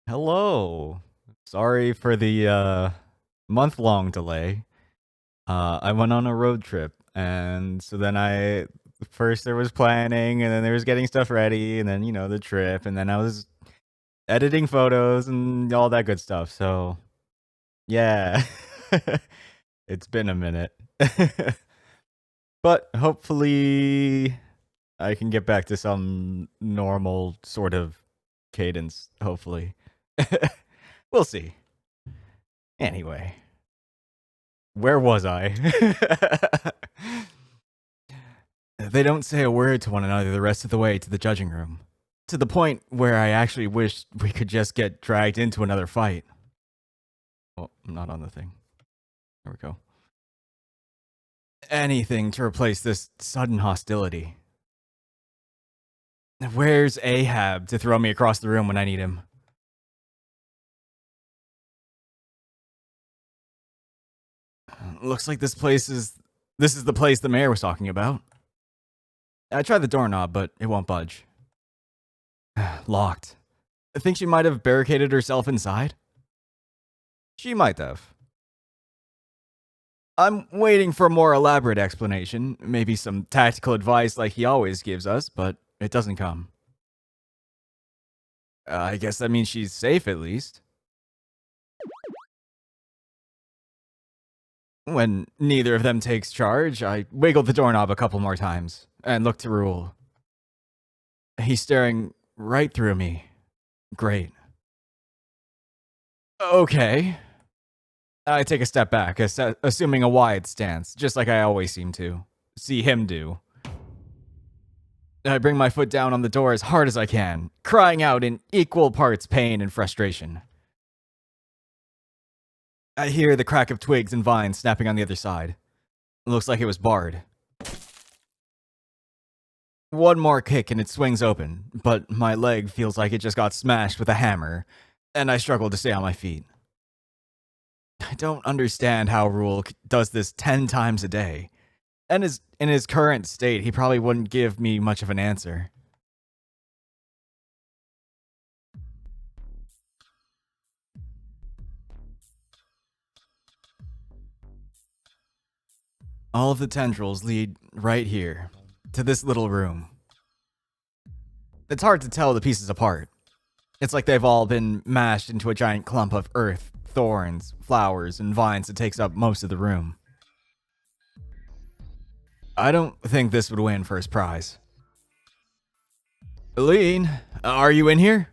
Hello. Sorry for the month-long delay. I went on a road trip, and so then I first there was planning, and then there was getting stuff ready, and then the trip, and then I was editing photos and all that good stuff. So yeah, it's been a minute, but hopefully I can get back to some normal sort of cadence. Hopefully, we'll see. Anyway. Where was I? They don't say a word to one another the rest of the way to the judging room. To the point where I actually wish we could just get dragged into another fight. Oh, I'm not on the thing. There we go. Anything to replace this sudden hostility. Where's Ahab to throw me across the room when I need him? Looks like this is the place the mayor was talking about. I tried the doorknob, but it won't budge. Locked. I think she might have barricaded herself inside. She might have. I'm waiting for a more elaborate explanation, maybe some tactical advice like he always gives us, but it doesn't come. I guess that means she's safe at least. When neither of them takes charge, I wiggle the doorknob a couple more times and look to Rule. He's staring right through me. Great. Okay. I take a step back, assuming a wide stance, just like I always seem to see him do. I bring my foot down on the door as hard as I can, crying out in equal parts pain and frustration. I hear the crack of twigs and vines snapping on the other side. It looks like it was barred. One more kick and it swings open, but my leg feels like it just got smashed with a hammer, and I struggle to stay on my feet. I don't understand how Rule does this 10 times a day. And in his current state, he probably wouldn't give me much of an answer. All of the tendrils lead right here, to this little room. It's hard to tell the pieces apart. It's like they've all been mashed into a giant clump of earth, thorns, flowers, and vines that takes up most of the room. I don't think this would win first prize. Eileen, are you in here?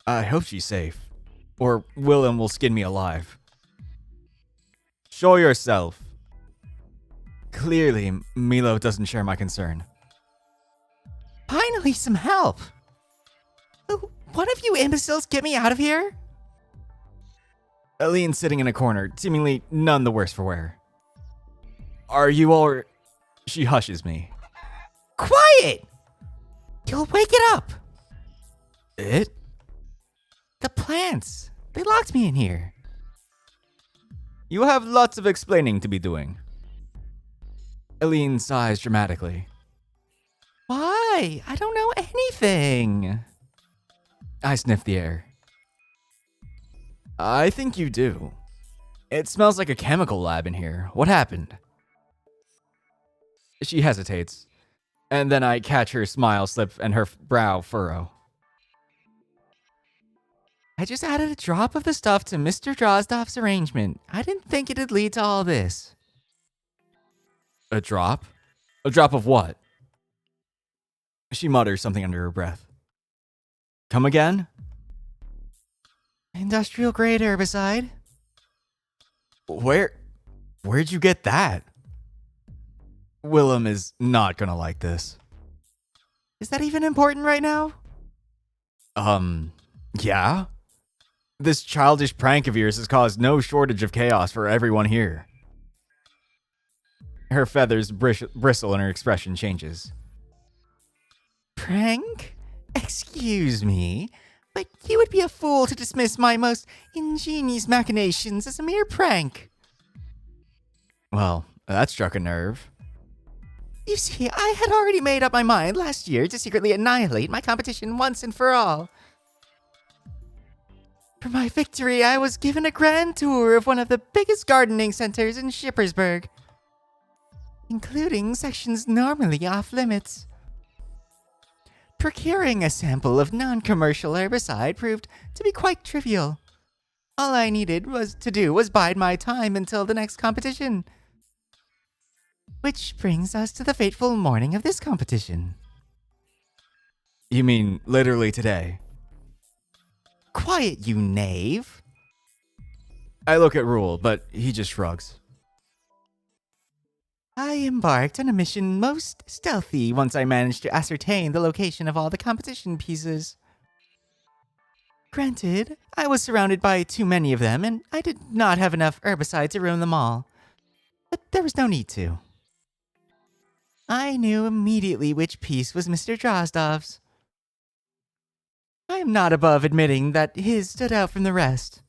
I hope she's safe, or Willem will skin me alive. Show yourself. Clearly, Milo doesn't share my concern. Finally, some help! One of you imbeciles get me out of here? Eileen's sitting in a corner, seemingly none the worse for wear. Are you all... She hushes me. Quiet! You'll wake it up! It? The plants. They locked me in here. You have lots of explaining to be doing. Eileen sighs dramatically. Why? I don't know anything. I sniff the air. I think you do. It smells like a chemical lab in here. What happened? She hesitates, and then I catch her smile slip and her brow furrow. I just added a drop of the stuff to Mr. Drozdov's arrangement. I didn't think it'd lead to all this. A drop? A drop of what? She mutters something under her breath. Come again? Industrial grade herbicide. Where'd you get that? Willem is not gonna like this. Is that even important right now? Yeah? This childish prank of yours has caused no shortage of chaos for everyone here. Her feathers bristle and her expression changes. Prank? Excuse me, but you would be a fool to dismiss my most ingenious machinations as a mere prank. Well, that struck a nerve. You see, I had already made up my mind last year to secretly annihilate my competition once and for all. For my victory, I was given a grand tour of one of the biggest gardening centers in Shippersburg, including sections normally off limits. Procuring a sample of non-commercial herbicide proved to be quite trivial. All I needed to do was bide my time until the next competition. Which brings us to the fateful morning of this competition. You mean literally today? Quiet, you knave. I look at Rule, but he just shrugs. I embarked on a mission most stealthy once I managed to ascertain the location of all the competition pieces. Granted, I was surrounded by too many of them, and I did not have enough herbicide to ruin them all. But there was no need to. I knew immediately which piece was Mr. Drozdov's. I am not above admitting that his stood out from the rest.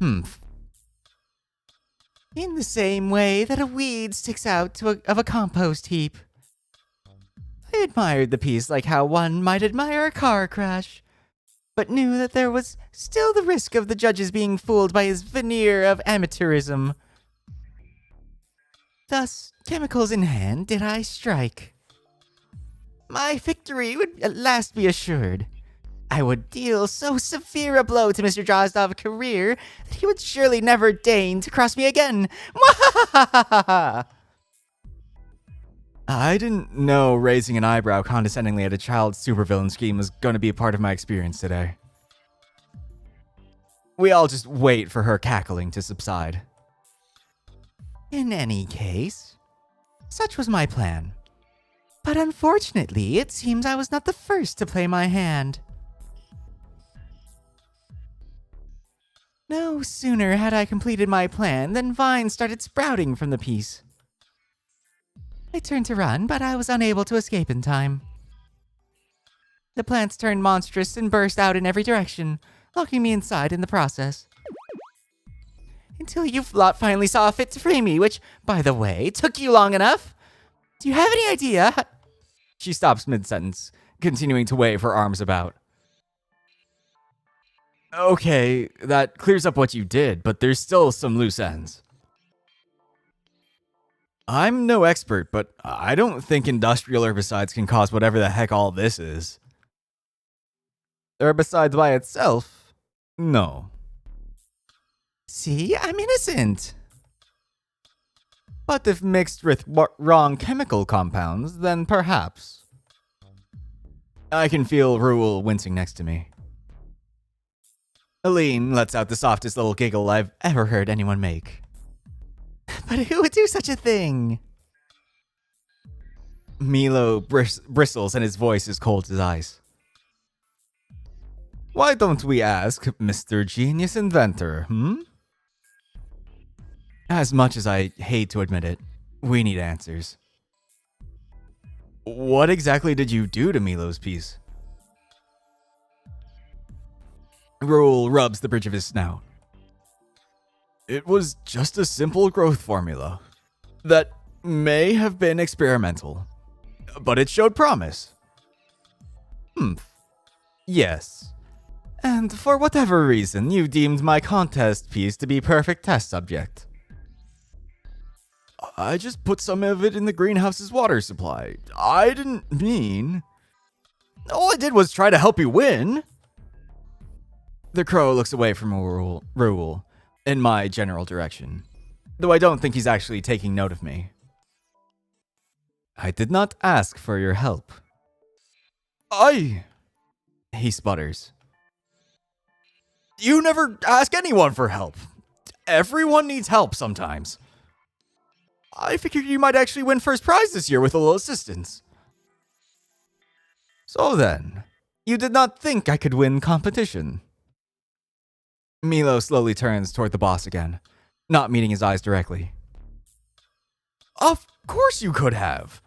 Humph. In the same way that a weed sticks out of a compost heap. I admired the piece like how one might admire a car crash, but knew that there was still the risk of the judges being fooled by his veneer of amateurism. Thus, chemicals in hand, did I strike. My victory would at last be assured. I would deal so severe a blow to Mr. Drozdov's career that he would surely never deign to cross me again. Mwahahaha! I didn't know raising an eyebrow condescendingly at a child's supervillain scheme was going to be a part of my experience today. We all just wait for her cackling to subside. In any case, such was my plan. But unfortunately, it seems I was not the first to play my hand. No sooner had I completed my plan than vines started sprouting from the piece. I turned to run, but I was unable to escape in time. The plants turned monstrous and burst out in every direction, locking me inside in the process. Until you lot finally saw fit to free me, which, by the way, took you long enough. Do you have any idea? She stops mid-sentence, continuing to wave her arms about. Okay, that clears up what you did, but there's still some loose ends. I'm no expert, but I don't think industrial herbicides can cause whatever the heck all this is. Herbicides by itself? No. See, I'm innocent. But if mixed with wrong chemical compounds, then perhaps. I can feel Ruel wincing next to me. Aline lets out the softest little giggle I've ever heard anyone make. But who would do such a thing? Milo bristles and his voice is cold as ice. Why don't we ask Mr. Genius Inventor, As much as I hate to admit it, we need answers. What exactly did you do to Milo's piece? Rule rubs the bridge of his snout. It was just a simple growth formula that may have been experimental, but it showed promise. Yes. And for whatever reason, you deemed my contest piece to be perfect test subject. I just put some of it in the greenhouse's water supply. I didn't mean... All I did was try to help you win. The crow looks away from Ruel in my general direction, though I don't think he's actually taking note of me. I did not ask for your help. He sputters. You never ask anyone for help. Everyone needs help sometimes. I figured you might actually win first prize this year with a little assistance. So then, you did not think I could win competition. Milo slowly turns toward the boss again, not meeting his eyes directly. Of course you could have.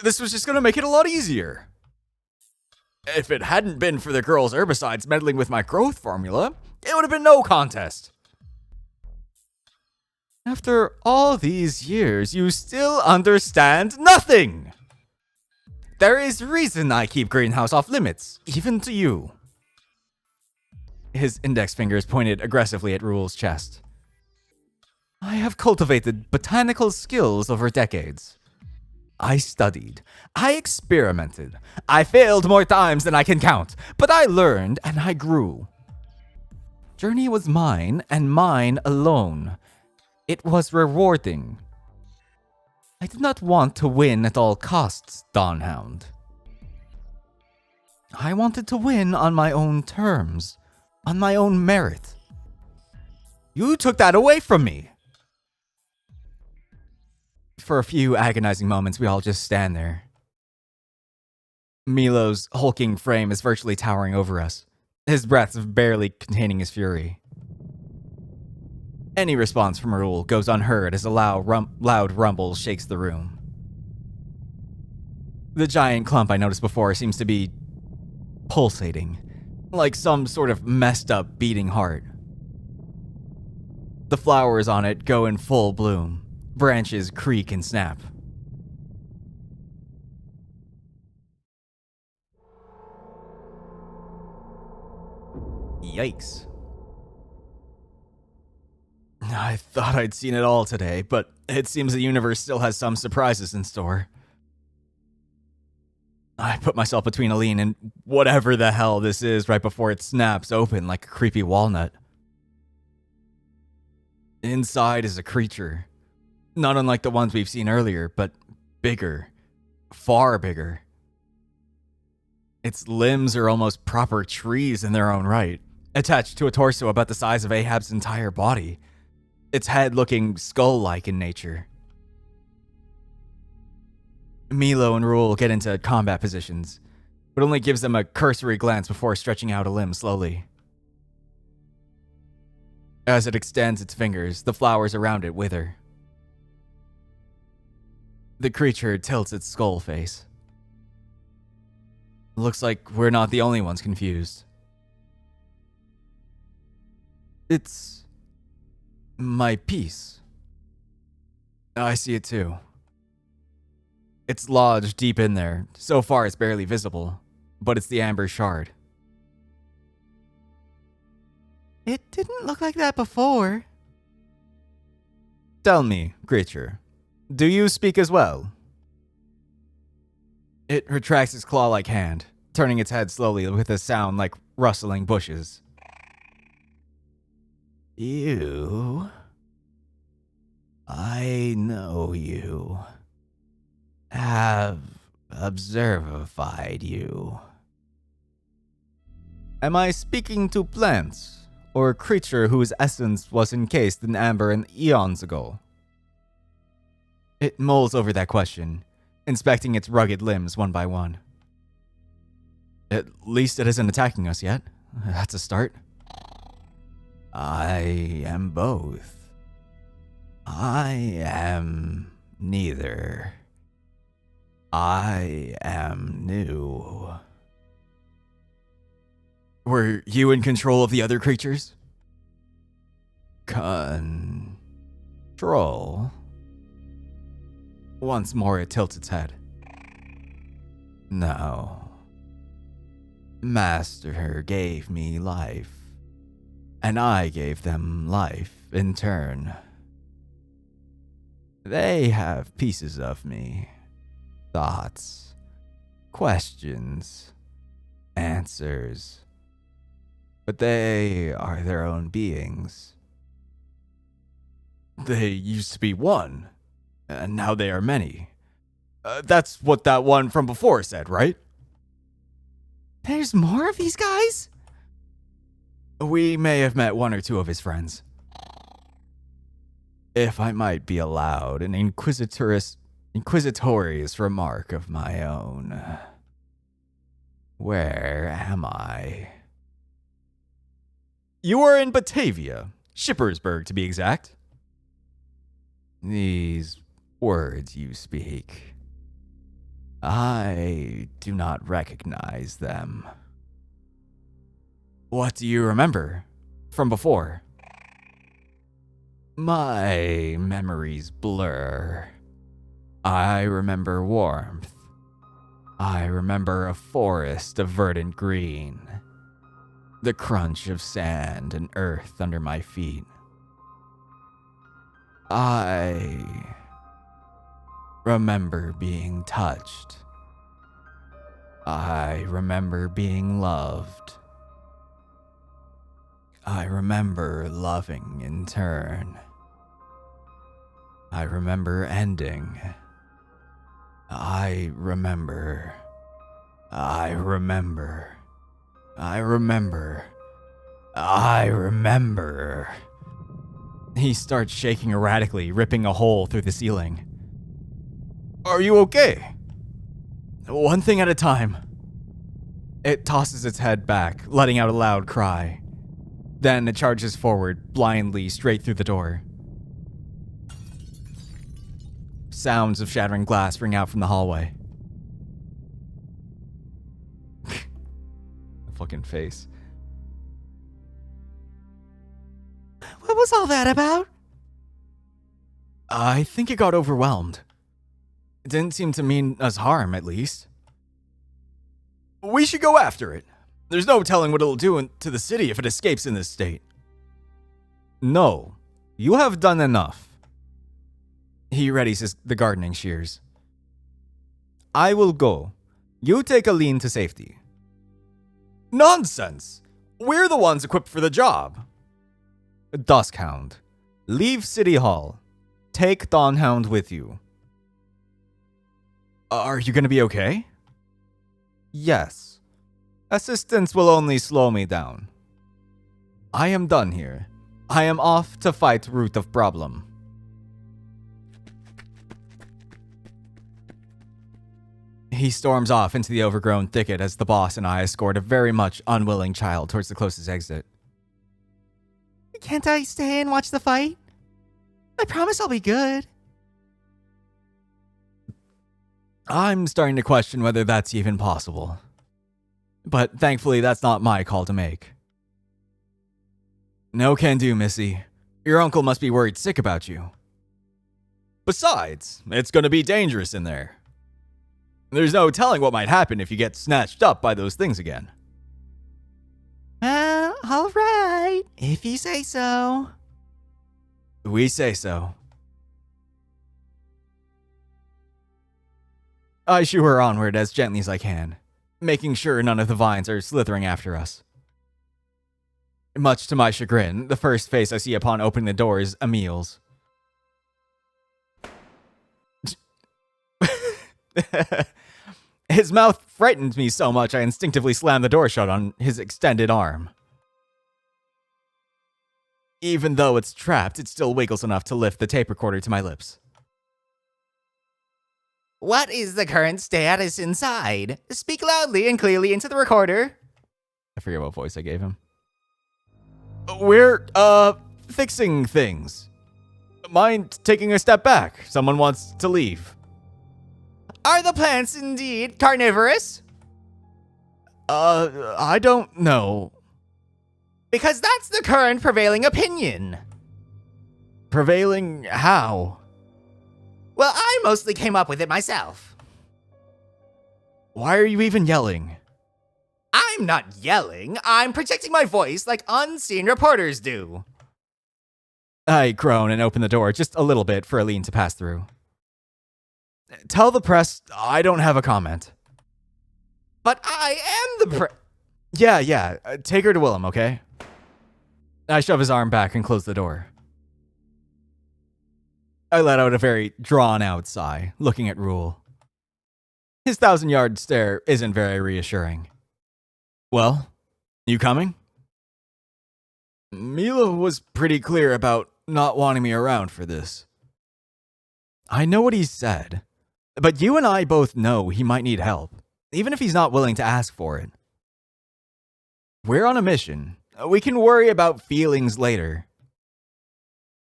This was just going to make it a lot easier. If it hadn't been for the girl's herbicides meddling with my growth formula, it would have been no contest. After all these years, you still understand nothing. There is reason I keep greenhouse off limits, even to you. His index fingers pointed aggressively at Rule's chest. I have cultivated botanical skills over decades. I studied. I experimented. I failed more times than I can count, but I learned and I grew. Journey was mine and mine alone. It was rewarding. I did not want to win at all costs, Dawnhound. I wanted to win on my own terms, on my own merit. You took that away from me. For a few agonizing moments, we all just stand there. Milo's hulking frame is virtually towering over us, his breath barely containing his fury. Any response from Rule goes unheard as a loud rumble shakes the room. The giant clump I noticed before seems to be pulsating, like some sort of messed up beating heart. The flowers on it go in full bloom, branches creak and snap. Yikes. I thought I'd seen it all today, but it seems the universe still has some surprises in store. I put myself between Aline and whatever the hell this is right before it snaps open like a creepy walnut. Inside is a creature, not unlike the ones we've seen earlier, but bigger, far bigger. Its limbs are almost proper trees in their own right, attached to a torso about the size of Ahab's entire body, its head looking skull-like in nature. Milo and Rule get into combat positions, but only gives them a cursory glance before stretching out a limb slowly. As it extends its fingers, the flowers around it wither. The creature tilts its skull face. Looks like we're not the only ones confused. It's my piece. I see it too. It's lodged deep in there. So far it's barely visible, but it's the amber shard. It didn't look like that before. Tell me, creature, do you speak as well? It retracts its claw-like hand, turning its head slowly with a sound like rustling bushes. You? I know you. Have observified you. Am I speaking to plants, or a creature whose essence was encased in amber eons ago? It mulls over that question, inspecting its rugged limbs one by one. At least it isn't attacking us yet. That's a start. I am both. I am neither. I am new. Were you in control of the other creatures? Control? Once more it tilts its head. No. Master gave me life, and I gave them life in turn. They have pieces of me. Thoughts, questions, answers. But they are their own beings. They used to be one, and now they are many. That's what that one from before said, right? There's more of these guys? We may have met one or two of his friends. If I might be allowed an inquisitorious remark of my own. Where am I? You are in Batavia, Shippersburg to be exact. These words you speak, I do not recognize them. What do you remember from before? My memories blur. I remember warmth. I remember a forest of verdant green. The crunch of sand and earth under my feet. I remember being touched. I remember being loved. I remember loving in turn. I remember ending. I remember. I remember. I remember. I remember. He starts shaking erratically, ripping a hole through the ceiling. Are you okay? One thing at a time. It tosses its head back, letting out a loud cry. Then it charges forward, blindly, straight through the door. Sounds of shattering glass ring out from the hallway. Fucking face. What was all that about? I think it got overwhelmed. It didn't seem to mean us harm, at least. We should go after it. There's no telling what it'll do to the city if it escapes in this state. No, you have done enough. He readies the gardening shears. I will go. You take Aline to safety. Nonsense! We're the ones equipped for the job. Duskhound, leave City Hall. Take Dawnhound with you. Are you gonna be okay? Yes. Assistance will only slow me down. I am done here. I am off to fight root of problem. He storms off into the overgrown thicket as the boss and I escort a very much unwilling child towards the closest exit. Can't I stay and watch the fight? I promise I'll be good. I'm starting to question whether that's even possible. But thankfully, that's not my call to make. No can do, Missy. Your uncle must be worried sick about you. Besides, it's gonna be dangerous in there. There's no telling what might happen if you get snatched up by those things again. Well, all right, if you say so. We say so. I shoo her onward as gently as I can, making sure none of the vines are slithering after us. Much to my chagrin, the first face I see upon opening the door is Emil's. His mouth frightened me so much I instinctively slammed the door shut on his extended arm. Even though it's trapped, it still wiggles enough to lift the tape recorder to my lips. What is the current status inside? Speak loudly and clearly into the recorder. I forget what voice I gave him. We're, fixing things. Mind taking a step back? Someone wants to leave. Are the plants indeed carnivorous? I don't know. Because that's the current prevailing opinion. Prevailing how? Well, I mostly came up with it myself. Why are you even yelling? I'm not yelling. I'm projecting my voice like unseen reporters do. I groan and open the door just a little bit for Aline to pass through. Tell the press I don't have a comment. But I am the Yeah. Take her to Willem, okay? I shove his arm back and close the door. I let out a very drawn-out sigh, looking at Rule. His 1,000-yard stare isn't very reassuring. Well, you coming? Mila was pretty clear about not wanting me around for this. I know what he said, but you and I both know he might need help, even if he's not willing to ask for it. We're on a mission. We can worry about feelings later.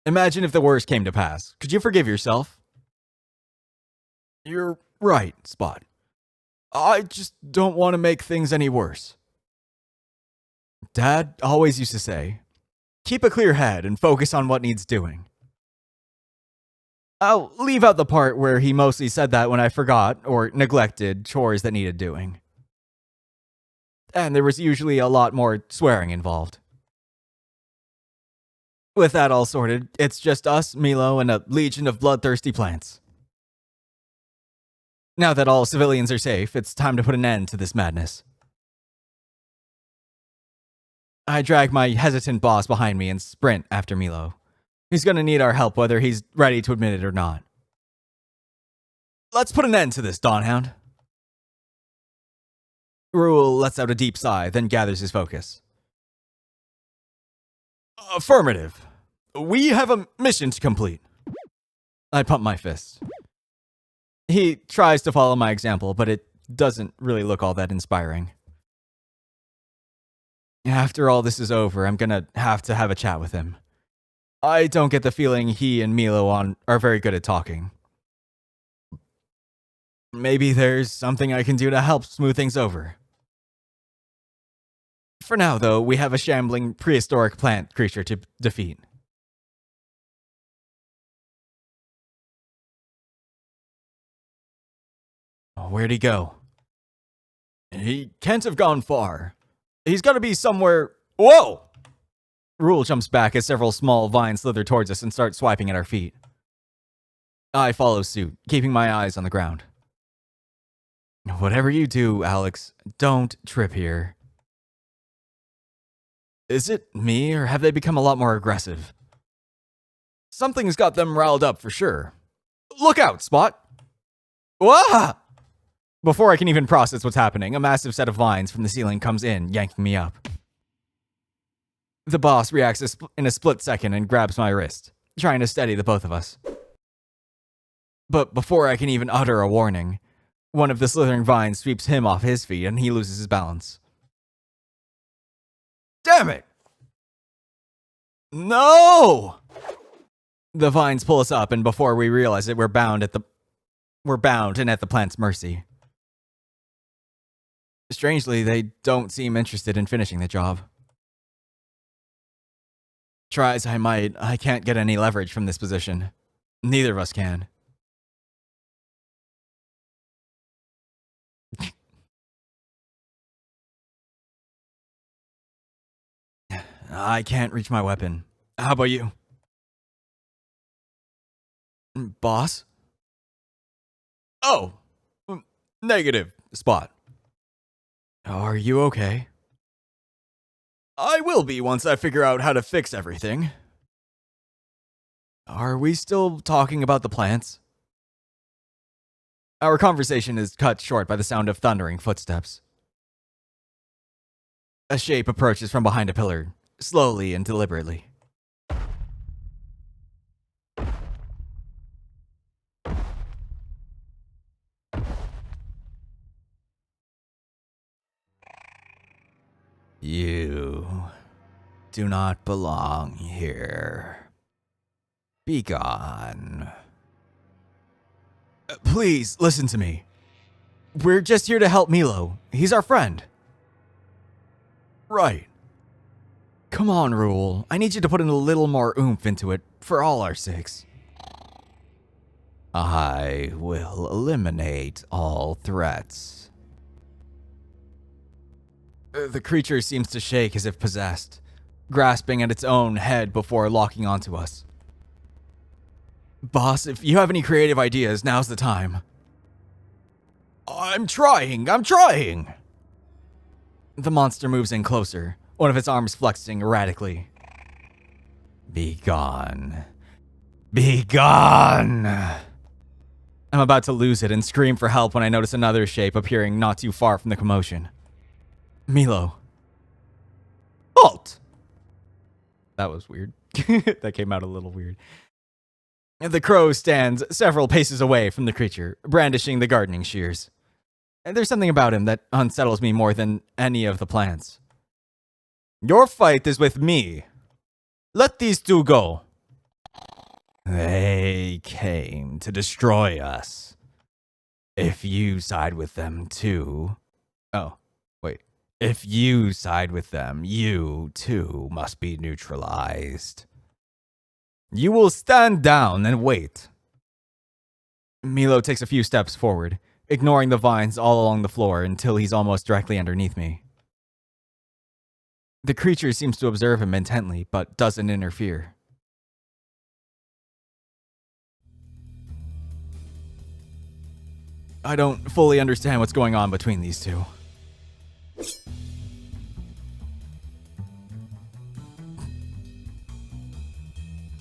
Imagine if the worst came to pass. Could you forgive yourself? You're right, Spot. I just don't want to make things any worse. Dad always used to say, keep a clear head and focus on what needs doing. I'll leave out the part where he mostly said that when I forgot or neglected chores that needed doing. and there was usually a lot more swearing involved. With that all sorted, it's just us, Milo, and a legion of bloodthirsty plants. Now that all civilians are safe, it's time to put an end to this madness. I drag my hesitant boss behind me and sprint after Milo. He's gonna need our help whether he's ready to admit it or not. Let's put an end to this, Dawnhound. Rule lets out a deep sigh, then gathers his focus. Affirmative. We have a mission to complete. I pump my fist. He tries to follow my example, but it doesn't really look all that inspiring. After all this is over, I'm gonna have to have a chat with him. I don't get the feeling he and Milo are very good at talking. Maybe there's something I can do to help smooth things over. For now, though, we have a shambling prehistoric plant creature to defeat. Where'd he go? He can't have gone far. He's gotta be somewhere. Whoa! Rule jumps back as several small vines slither towards us and start swiping at our feet. I follow suit, keeping my eyes on the ground. Whatever you do, Alex, don't trip here. Is it me, or have they become a lot more aggressive? Something's got them riled up for sure. Look out, Spot! Wah! Before I can even process what's happening, a massive set of vines from the ceiling comes in, yanking me up. The boss reacts in a split second and grabs my wrist, trying to steady the both of us. But before I can even utter a warning, one of the slithering vines sweeps him off his feet and he loses his balance. Damn it! No! The vines pull us up, and before we realize it, we're bound and at the plant's mercy. Strangely, they don't seem interested in finishing the job. Try as I might, I can't get any leverage from this position. Neither of us can. I can't reach my weapon. How about you? Boss? Oh! Negative, Spot. Are you okay? I will be once I figure out how to fix everything. Are we still talking about the plants? Our conversation is cut short by the sound of thundering footsteps. A shape approaches from behind a pillar, slowly and deliberately. You do not belong here. Be gone. Please, listen to me. We're just here to help Milo. He's our friend. Right. Come on, Rule. I need you to put in a little more oomph into it, for all our sakes. I will eliminate all threats. The creature seems to shake as if possessed, grasping at its own head before locking onto us. Boss, if you have any creative ideas, now's the time. I'm trying! The monster moves in closer, one of its arms flexing erratically. Be gone. Be gone! I'm about to lose it and scream for help when I notice another shape appearing not too far from the commotion. Milo. Halt! That was weird. That came out a little weird. The crow stands several paces away from the creature, brandishing the gardening shears. And there's something about him that unsettles me more than any of the plants. Your fight is with me. Let these two go. They came to destroy us. If you side with them too... Oh, wait. If you side with them, you too must be neutralized. You will stand down and wait. Milo takes a few steps forward, ignoring the vines all along the floor until he's almost directly underneath me. The creature seems to observe him intently, but doesn't interfere. I don't fully understand what's going on between these two.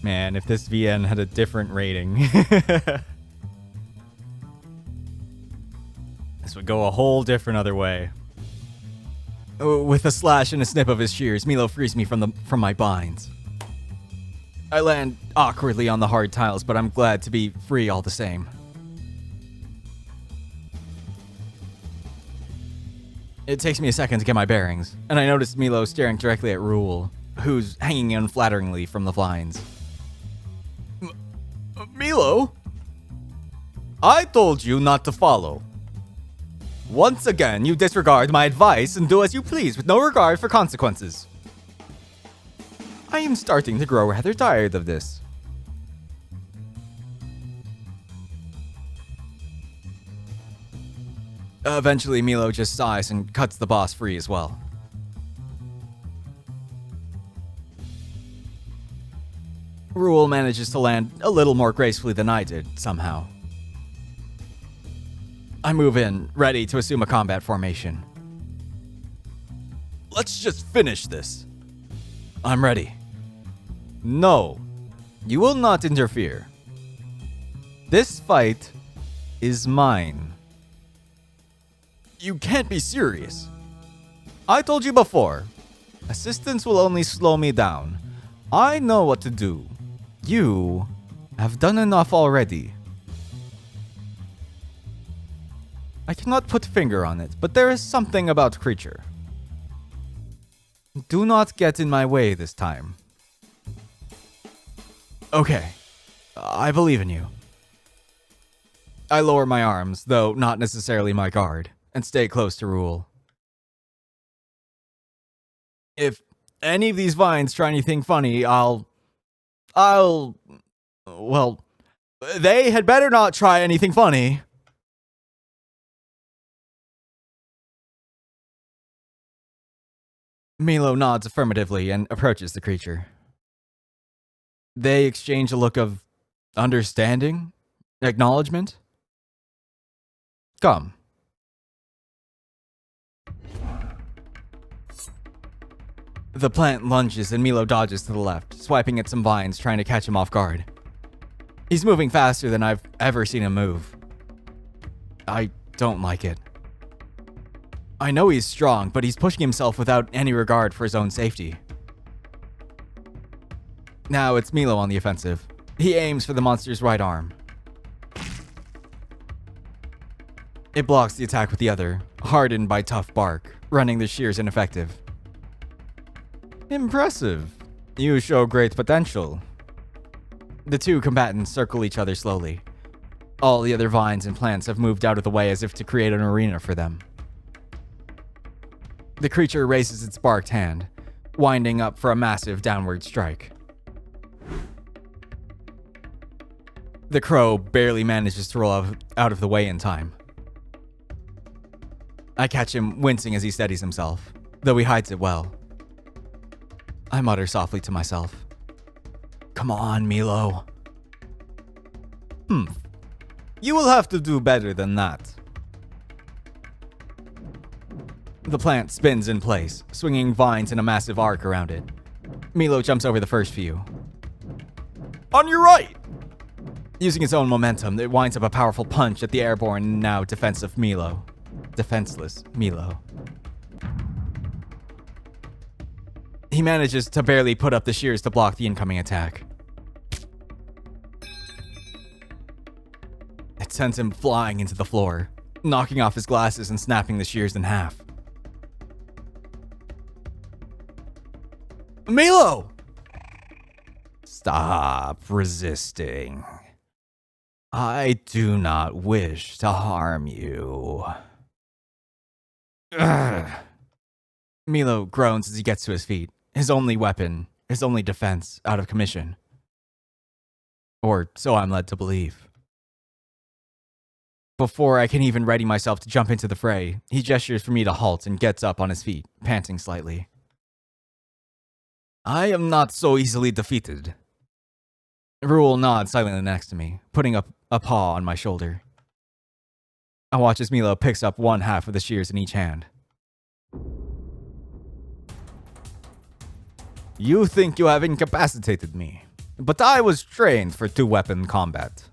Man, if this VN had a different rating, this would go a whole different other way. With a slash and a snip of his shears, Milo frees me from my binds. I land awkwardly on the hard tiles, but I'm glad to be free all the same. It takes me a second to get my bearings, and I notice Milo staring directly at Rule, who's hanging unflatteringly from the vines. Milo? I told you not to follow. Once again, you disregard my advice and do as you please with no regard for consequences. I am starting to grow rather tired of this. Eventually, Milo just sighs and cuts the boss free as well. Rule manages to land a little more gracefully than I did, somehow. I move in, ready to assume a combat formation. Let's just finish this. I'm ready. No, you will not interfere. This fight is mine. You can't be serious. I told you before, assistance will only slow me down. I know what to do. You have done enough already. I cannot put finger on it, but there is something about creature. Do not get in my way this time. Okay, I believe in you. I lower my arms, though not necessarily my guard, and stay close to Rule. If any of these vines try anything funny, well, they had better not try anything funny. Milo nods affirmatively and approaches the creature. They exchange a look of understanding, acknowledgement. Come. The plant lunges and Milo dodges to the left, swiping at some vines, trying to catch him off guard. He's moving faster than I've ever seen him move. I don't like it. I know he's strong, but he's pushing himself without any regard for his own safety. Now it's Milo on the offensive. He aims for the monster's right arm. It blocks the attack with the other, hardened by tough bark, running the shears ineffective. Impressive. You show great potential. The two combatants circle each other slowly. All the other vines and plants have moved out of the way as if to create an arena for them. The creature raises its barked hand, winding up for a massive downward strike. The crow barely manages to roll out of the way in time. I catch him wincing as he steadies himself, though he hides it well. I mutter softly to myself. Come on, Milo. You will have to do better than that. The plant spins in place, swinging vines in a massive arc around it. Milo jumps over the first few. On your right! Using its own momentum, it winds up a powerful punch at the airborne, now defenseless Milo. He manages to barely put up the shears to block the incoming attack. It sends him flying into the floor, knocking off his glasses and snapping the shears in half. Milo! Stop resisting. I do not wish to harm you. Ugh. Milo groans as he gets to his feet, his only weapon, his only defense, out of commission. Or so I'm led to believe. Before I can even ready myself to jump into the fray, he gestures for me to halt and gets up on his feet, panting slightly. I am not so easily defeated. Rule nods silently next to me, putting up a paw on my shoulder. I watch as Milo picks up one half of the shears in each hand. You think you have incapacitated me, but I was trained for two-weapon combat.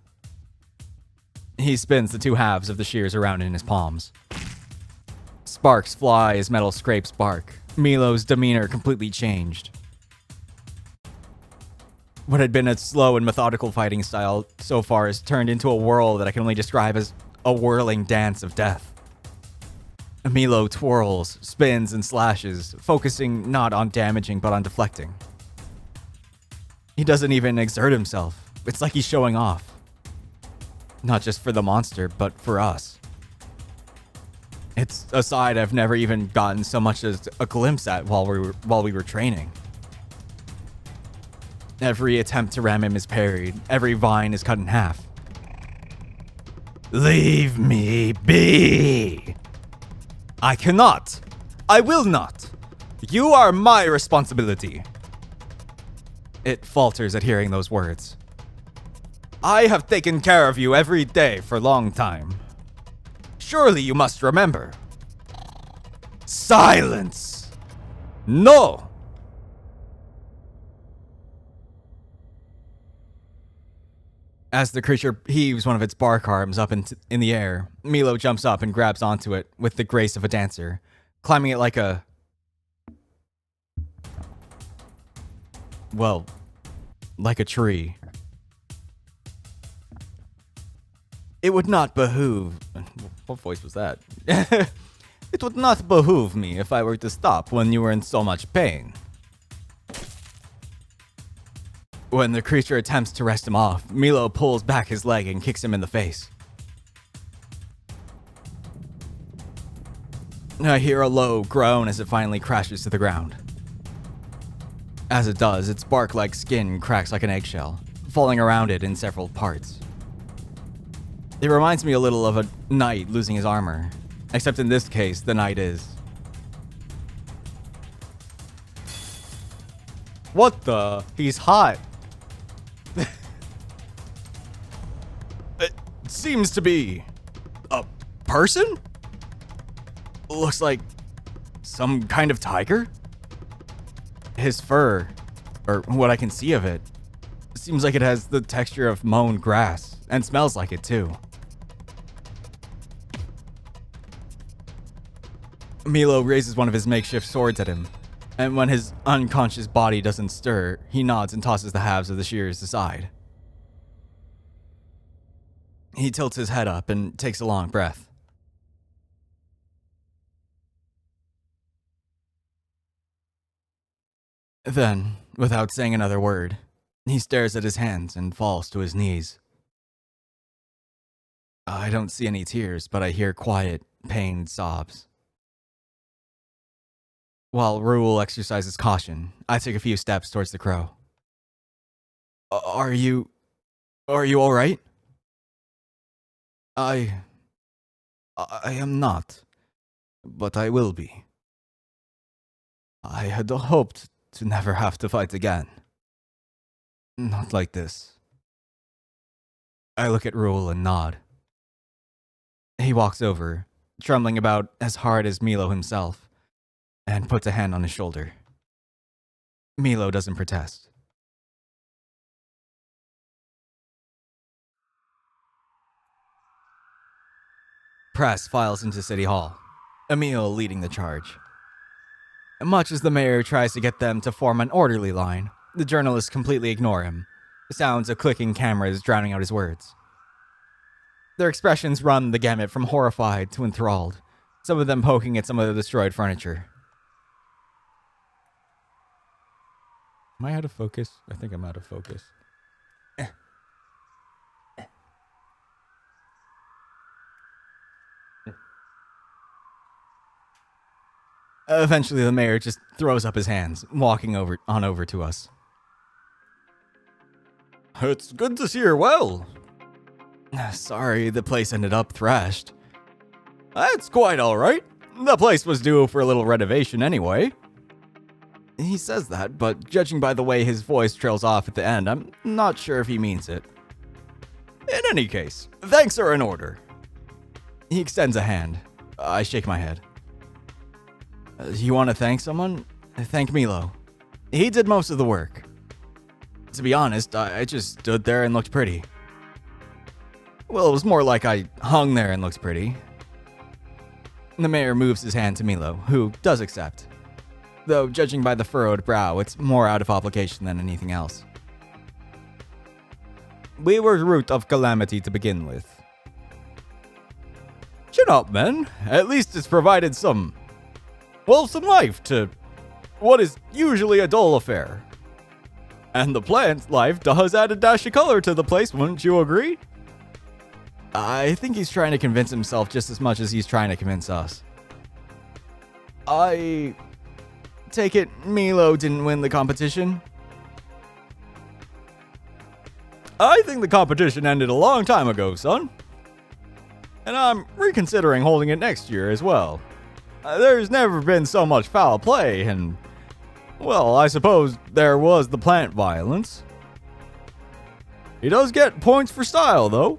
He spins the two halves of the shears around in his palms. Sparks fly as metal scrapes bark. Milo's demeanor completely changed. What had been a slow and methodical fighting style so far has turned into a whirl that I can only describe as a whirling dance of death. Milo twirls, spins, and slashes, focusing not on damaging but on deflecting. He doesn't even exert himself. It's like he's showing off. Not just for the monster, but for us. It's a side I've never even gotten so much as a glimpse at while we were training. Every attempt to ram him is parried. Every vine is cut in half. Leave me be! I cannot. I will not. You are my responsibility. It falters at hearing those words. I have taken care of you every day for a long time. Surely you must remember. Silence! No! As the creature heaves one of its bark arms up in the air, Milo jumps up and grabs onto it with the grace of a dancer, climbing it like a... well, like a tree. It would not behoove... what voice was that? It would not behoove me if I were to stop when you were in so much pain. When the creature attempts to wrest him off, Milo pulls back his leg and kicks him in the face. I hear a low groan as it finally crashes to the ground. As it does, its bark-like skin cracks like an eggshell, falling around it in several parts. It reminds me a little of a knight losing his armor, except in this case, the knight is... What the? He's hot. It seems to be a person? Looks like some kind of tiger? His fur, or what I can see of it, seems like it has the texture of mown grass, and smells like it too. Milo raises one of his makeshift swords at him, and when his unconscious body doesn't stir, he nods and tosses the halves of the shears aside. He tilts his head up and takes a long breath. Then, without saying another word, he stares at his hands and falls to his knees. I don't see any tears, but I hear quiet, pained sobs. While Rule exercises caution, I take a few steps towards the crow. Are you all right? I am not, but I will be. I had hoped to never have to fight again. Not like this. I look at Rule and nod. He walks over, trembling about as hard as Milo himself, and puts a hand on his shoulder. Milo doesn't protest. Press files into City Hall, Emil leading the charge. Much as the mayor tries to get them to form an orderly line, the journalists completely ignore him, the sounds of clicking cameras drowning out his words. Their expressions run the gamut from horrified to enthralled, some of them poking at some of the destroyed furniture. Am I out of focus? I think I'm out of focus. Eventually, the mayor just throws up his hands, walking over to us. It's good to see you're well. Sorry, the place ended up thrashed. That's quite all right. The place was due for a little renovation anyway. He says that, but judging by the way his voice trails off at the end, I'm not sure if he means it. In any case, thanks are in order. He extends a hand. I shake my head. You want to thank someone? Thank Milo. He did most of the work. To be honest, I just stood there and looked pretty. Well, it was more like I hung there and looked pretty. The mayor moves his hand to Milo, who does accept. Though, judging by the furrowed brow, it's more out of obligation than anything else. We were root of calamity to begin with. Chin up, men. At least it's provided some life to what is usually a dull affair. And the plant life does add a dash of color to the place, wouldn't you agree? I think he's trying to convince himself just as much as he's trying to convince us. I take it Milo didn't win the competition? I think the competition ended a long time ago, son. And I'm reconsidering holding it next year as well. There's never been so much foul play, and, well, I suppose there was the plant violence. He does get points for style, though.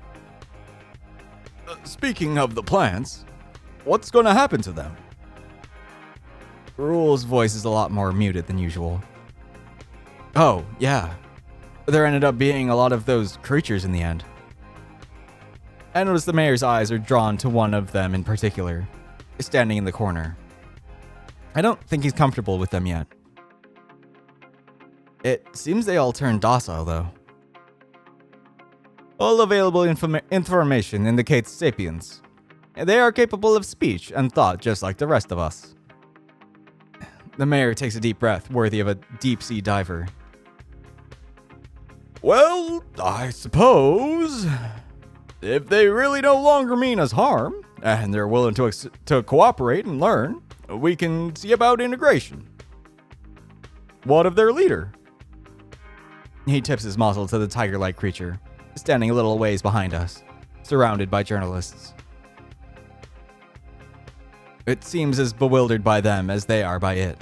Speaking of the plants, what's going to happen to them? Rule's voice is a lot more muted than usual. Oh, yeah. There ended up being a lot of those creatures in the end. I notice the mayor's eyes are drawn to one of them in particular, standing in the corner. I don't think he's comfortable with them yet. It seems they all turned docile, though. All available information indicates sapience. They are capable of speech and thought just like the rest of us. The mayor takes a deep breath, worthy of a deep-sea diver. Well, I suppose if they really no longer mean us harm, and they're willing to cooperate and learn, we can see about integration. What of their leader? He tips his muzzle to the tiger-like creature, standing a little ways behind us, surrounded by journalists. It seems as bewildered by them as they are by it.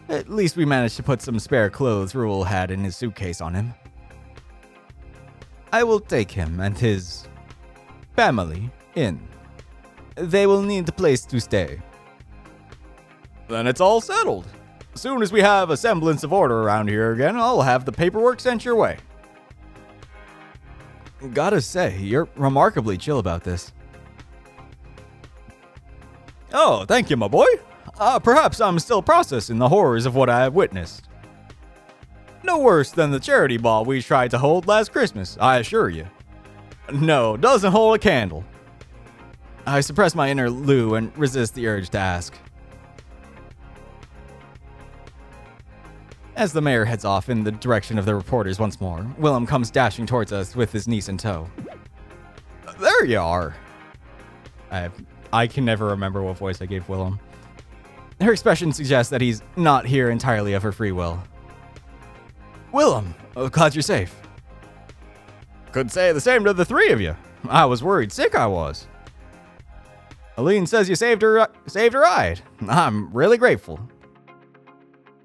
At least we managed to put some spare clothes Rule had in his suitcase on him. I will take him and his family in. They will need a place to stay. Then it's all settled. As soon as we have a semblance of order around here again, I'll have the paperwork sent your way. Gotta say, you're remarkably chill about this. Oh, thank you, my boy. Perhaps I'm still processing the horrors of what I have witnessed. No worse than the charity ball we tried to hold last Christmas, I assure you. No, doesn't hold a candle. I suppress my inner Lou and resist the urge to ask. As the mayor heads off in the direction of the reporters once more, Willem comes dashing towards us with his niece in tow. There you are. I can never remember what voice I gave Willem. Her expression suggests that he's not here entirely of her free will. Willem, glad you're safe. Could say the same to the three of you. I was worried sick I was. Aline says you saved her ride. I'm really grateful.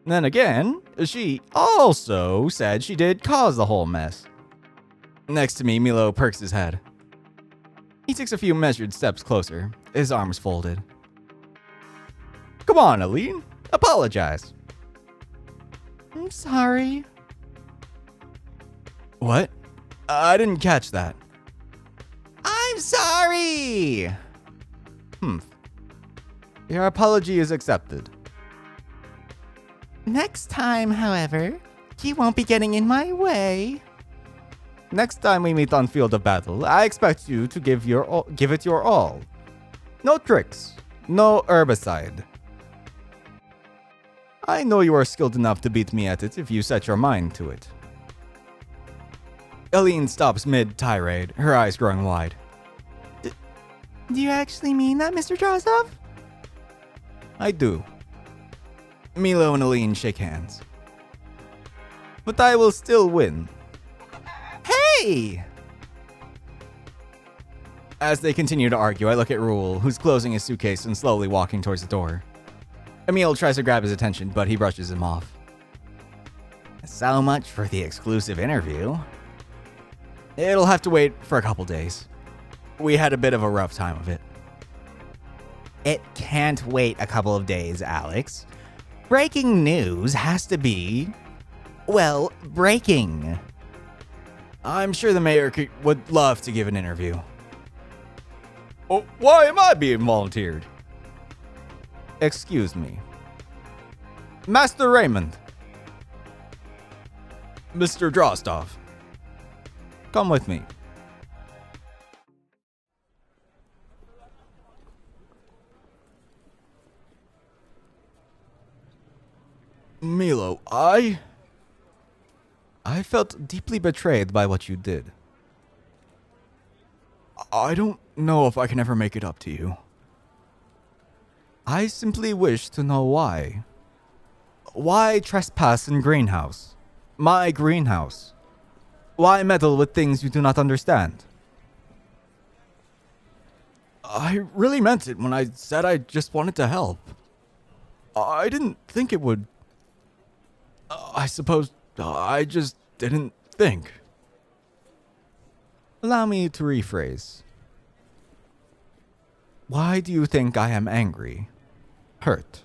Then again, she also said she did cause the whole mess. Next to me, Milo perks his head. He takes a few measured steps closer, his arms folded. Come on, Aline. Apologize. I'm sorry. What? I didn't catch that. I'm sorry! Your apology is accepted. Next time, however, you won't be getting in my way. Next time we meet on field of battle, I expect you to give it your all. No tricks. No herbicide. I know you are skilled enough to beat me at it if you set your mind to it. Aline stops mid-tirade, her eyes growing wide. Do you actually mean that, Mr. Drozov? I do. Milo and Aline shake hands. But I will still win. Hey! As they continue to argue, I look at Rule, who's closing his suitcase and slowly walking towards the door. Emil tries to grab his attention, but he brushes him off. So much for the exclusive interview. It'll have to wait for a couple days. We had a bit of a rough time of it. It can't wait a couple of days, Alex. Breaking news has to be, well, breaking. I'm sure the mayor would love to give an interview. Oh, why am I being volunteered? Excuse me. Master Raymond. Mr. Drostov. Come with me. Milo, I felt deeply betrayed by what you did. I don't know if I can ever make it up to you. I simply wish to know why. Why trespass in greenhouse? My greenhouse. Why meddle with things you do not understand? I really meant it when I said I just wanted to help. I didn't think it would. I suppose I just didn't think. Allow me to rephrase. Why do you think I am angry? Hurt?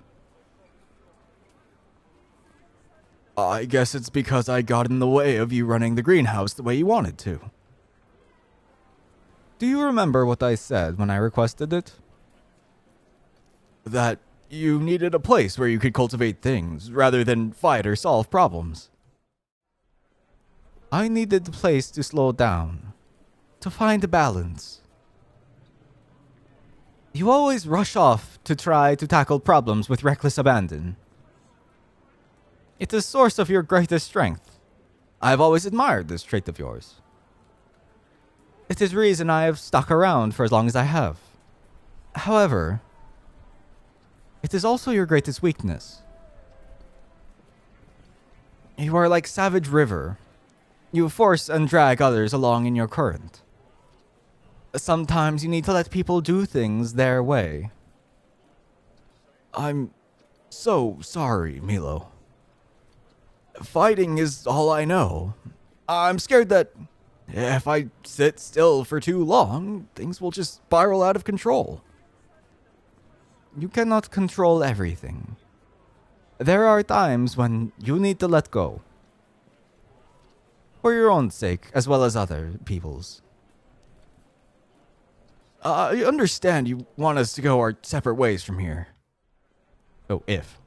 I guess it's because I got in the way of you running the greenhouse the way you wanted to. Do you remember what I said when I requested it? That you needed a place where you could cultivate things rather than fight or solve problems. I needed a place to slow down, to find a balance. You always rush off to try to tackle problems with reckless abandon. It's a source of your greatest strength. I've always admired this trait of yours. It is reason I have stuck around for as long as I have. However, it is also your greatest weakness. You are like Savage River. You force and drag others along in your current. Sometimes you need to let people do things their way. I'm so sorry, Milo. Fighting is all I know. I'm scared that if I sit still for too long, things will just spiral out of control. You cannot control everything. There are times when you need to let go. For your own sake, as well as other people's. I understand you want us to go our separate ways from here. Oh, if.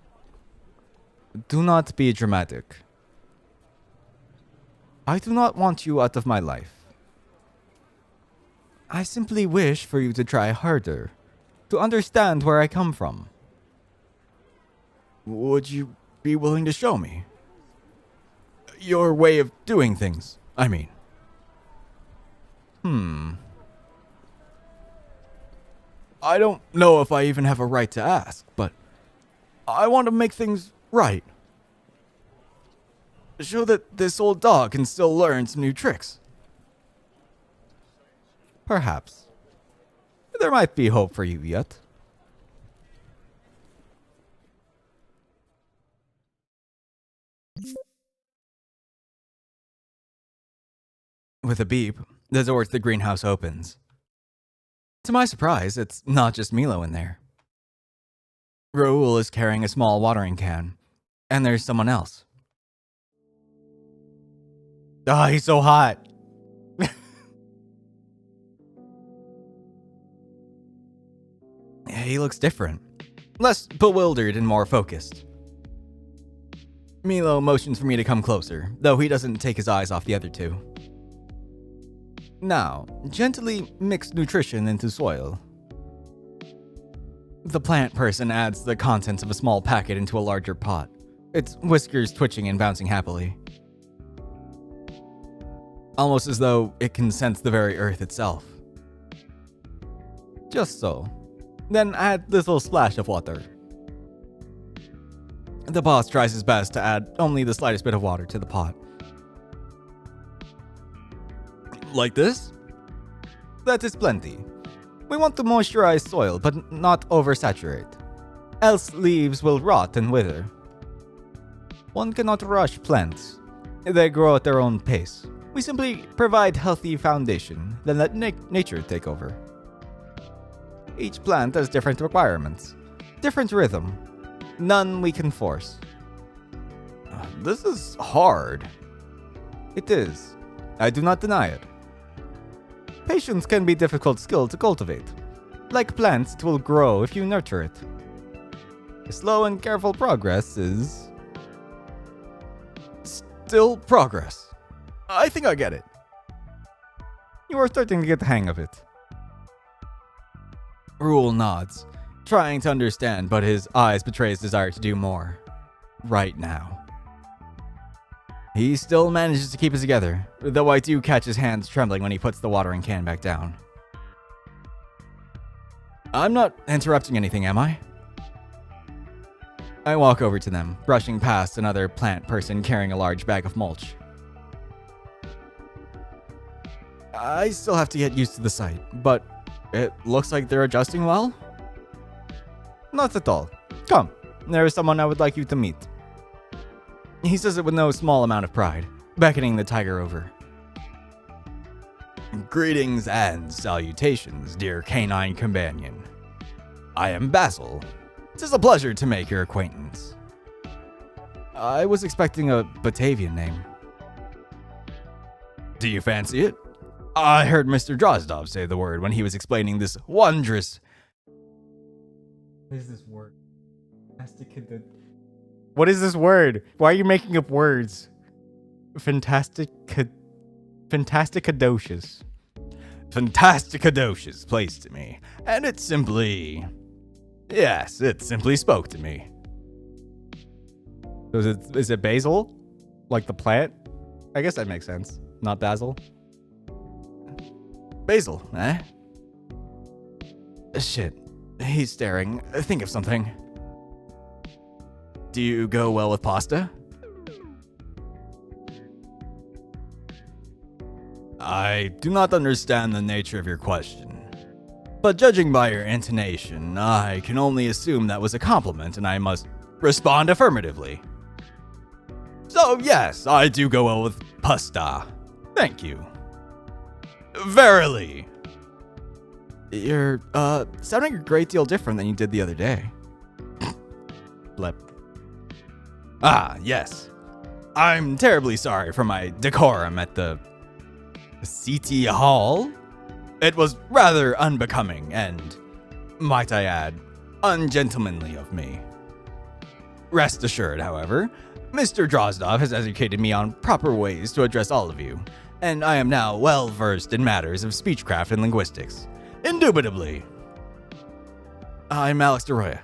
Do not be dramatic. I do not want you out of my life. I simply wish for you to try harder, to understand where I come from. Would you be willing to show me? Your way of doing things, I mean. I don't know if I even have a right to ask, but I want to make things right. Show that this old dog can still learn some new tricks. Perhaps. There might be hope for you yet. With a beep, the door to the greenhouse opens. To my surprise, it's not just Milo in there. Raoul is carrying a small watering can, and there's someone else. Ah, he's so hot. He looks different, less bewildered and more focused. Milo motions for me to come closer, though he doesn't take his eyes off the other two. Now, gently mix nutrition into soil. The plant person adds the contents of a small packet into a larger pot, its whiskers twitching and bouncing happily. Almost as though it can sense the very earth itself. Just so. Then add this little splash of water. The boss tries his best to add only the slightest bit of water to the pot. Like this? That is plenty. We want to moisturize soil, but not oversaturate. else leaves will rot and wither. One cannot rush plants. They grow at their own pace. We simply provide healthy foundation, then let nature take over. Each plant has different requirements, different rhythm. None we can force. This is hard. It is. I do not deny it. Patience can be a difficult skill to cultivate. Like plants, it will grow if you nurture it. Slow and careful progress is still progress. I think I get it. You are starting to get the hang of it. Rule nods, trying to understand, but his eyes betray his desire to do more. Right now. He still manages to keep it together, though I do catch his hands trembling when he puts the watering can back down. I'm not interrupting anything, am I? I walk over to them, brushing past another plant person carrying a large bag of mulch. I still have to get used to the sight, but it looks like they're adjusting well? Not at all. Come, there is someone I would like you to meet. He says it with no small amount of pride, beckoning the tiger over. Greetings and salutations, dear canine companion. I am Basil. It is a pleasure to make your acquaintance. I was expecting a Batavian name. Do you fancy it? I heard Mr. Drozdov say the word when he was explaining this wondrous... What is this word? What is this word? Why are you making up words? Fantasticadocious. Fantasticadocious place to me. And it simply... Yes, it simply spoke to me. So is it basil? Like the plant? I guess that makes sense. Not basil. Basil, eh? Shit. He's staring. Think of something. Do you go well with pasta? I do not understand the nature of your question. But judging by your intonation, I can only assume that was a compliment and I must respond affirmatively. So yes, I do go well with pasta. Thank you. Verily. You're, sounding a great deal different than you did the other day. Blep. Ah, yes. I'm terribly sorry for my decorum at the City Hall. It was rather unbecoming and, might I add, ungentlemanly of me. Rest assured, however, Mr. Drozdov has educated me on proper ways to address all of you, and I am now well versed in matters of speechcraft and linguistics. Indubitably. I'm Alex DeRoya.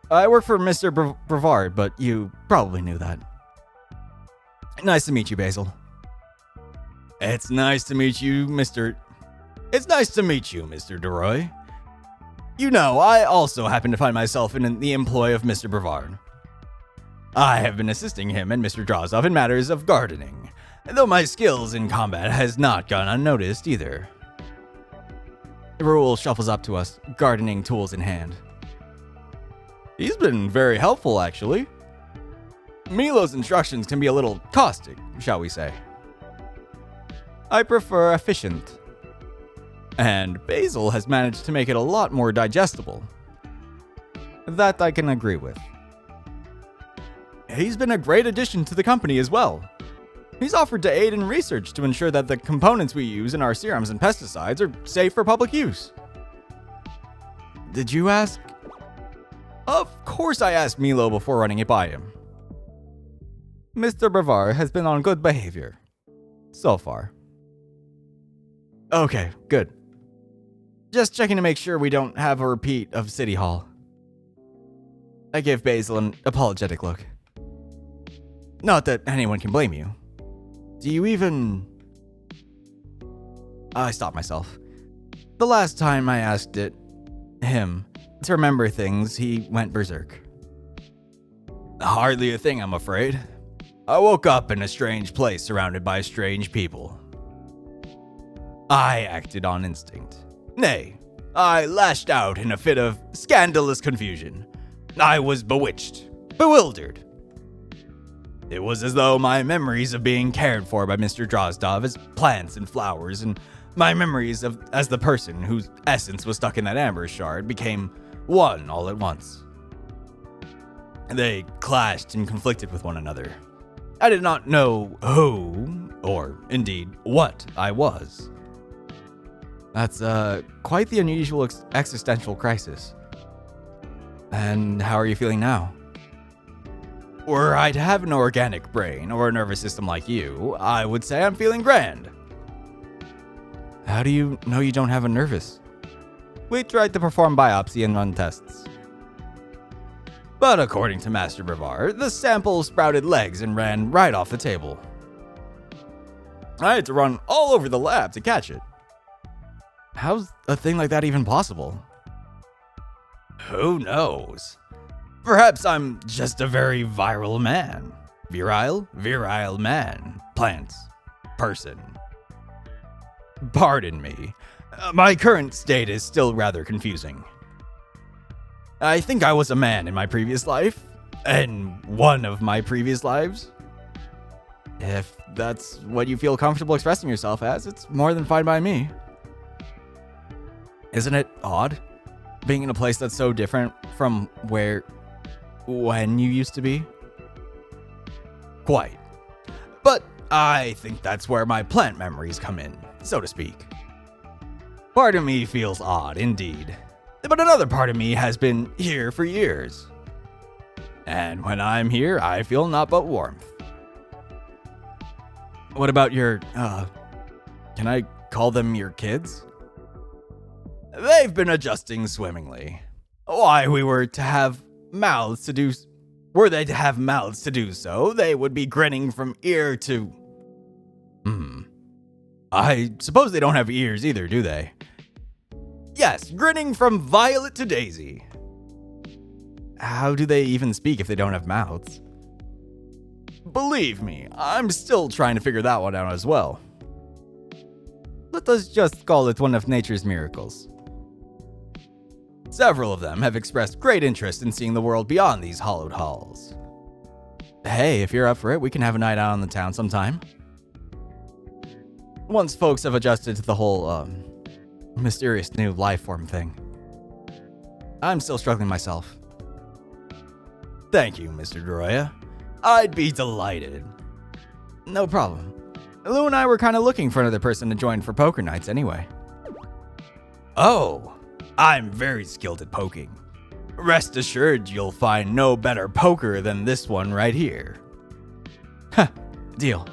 I work for Mr. Brevard, but you probably knew that. Nice to meet you, Basil. It's nice to meet you, Mr. DeRoy. You know, I also happen to find myself in the employ of Mr. Brevard. I have been assisting him and Mr. Drozdov in matters of gardening, though my skills in combat has not gone unnoticed either. Raoul shuffles up to us, gardening tools in hand. He's been very helpful, actually. Milo's instructions can be a little caustic, shall we say. I prefer efficient. And Basil has managed to make it a lot more digestible. That I can agree with. He's been a great addition to the company as well. He's offered to aid in research to ensure that the components we use in our serums and pesticides are safe for public use. Did you ask? Of course I asked Milo before running it by him. Mr. Brevard has been on good behavior. So far. Okay, good. Just checking to make sure we don't have a repeat of City Hall. I give Basil an apologetic look. Not that anyone can blame you. Do you even... I stopped myself. The last time I asked him to remember things, he went berserk. Hardly a thing, I'm afraid. I woke up in a strange place surrounded by strange people. I acted on instinct. Nay, I lashed out in a fit of scandalous confusion. I was bewitched, bewildered. It was as though my memories of being cared for by Mr. Drozdov as plants and flowers, and my memories of as the person whose essence was stuck in that amber shard became one all at once. They clashed and conflicted with one another. I did not know who, or indeed what, I was. That's quite the unusual existential crisis. And how are you feeling now? Were I to have an organic brain or a nervous system like you, I would say I'm feeling grand. How do you know you don't have a nervous? We tried to perform biopsy and run tests. But according to Master Brevard, the sample sprouted legs and ran right off the table. I had to run all over the lab to catch it. How's a thing like that even possible? Who knows? Perhaps I'm just a very viral man. Virile man. Plant. Person. Pardon me. My current state is still rather confusing. I think I was a man in my previous life. And one of my previous lives. If that's what you feel comfortable expressing yourself as, it's more than fine by me. Isn't it odd? Being in a place that's so different from when you used to be? Quite. But I think that's where my plant memories come in, so to speak. Part of me feels odd, indeed. But another part of me has been here for years. And when I'm here, I feel naught but warmth. What about your, can I call them your kids? They've been adjusting swimmingly. Why, were they to have mouths to do so, they would be grinning from ear to... I suppose they don't have ears either, do they? Yes, grinning from violet to daisy. How do they even speak if they don't have mouths? Believe me, I'm still trying to figure that one out as well. Let us just call it one of nature's miracles. Several of them have expressed great interest in seeing the world beyond these hollowed halls. Hey, if you're up for it, we can have a night out on the town sometime. Once folks have adjusted to the whole, mysterious new life form thing. I'm still struggling myself. Thank you, Mr. Doroya. I'd be delighted. No problem. Lou and I were kind of looking for another person to join for poker nights anyway. Oh, I'm very skilled at poking. Rest assured you'll find no better poker than this one right here. Huh, deal.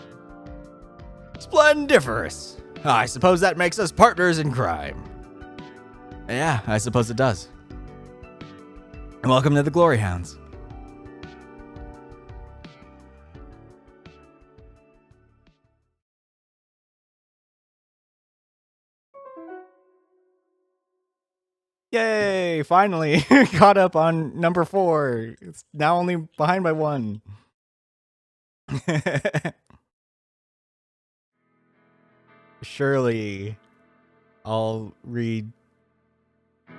Splendiferous. I suppose that makes us partners in crime. Yeah, I suppose it does. And welcome to the Glory Hounds. Yay! Finally, caught up on number 4. It's now only behind by 1. Surely, I'll read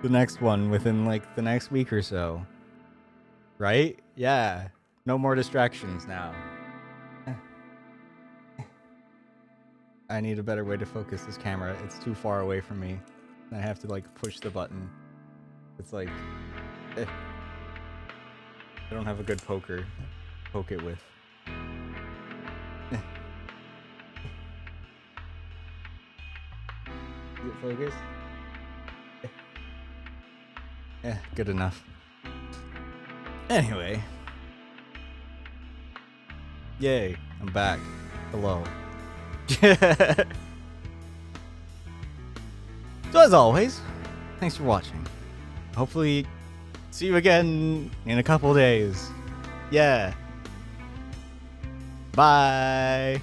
the next one within like the next week or so. Right? Yeah. No more distractions now. I need a better way to focus this camera. It's too far away from me. I have to like push the button. It's like, I don't have a good poke it with. Is it focused? Good enough. Anyway. Yay, I'm back. Hello. So as always, thanks for watching. Hopefully, see you again in a couple days. Yeah. Bye.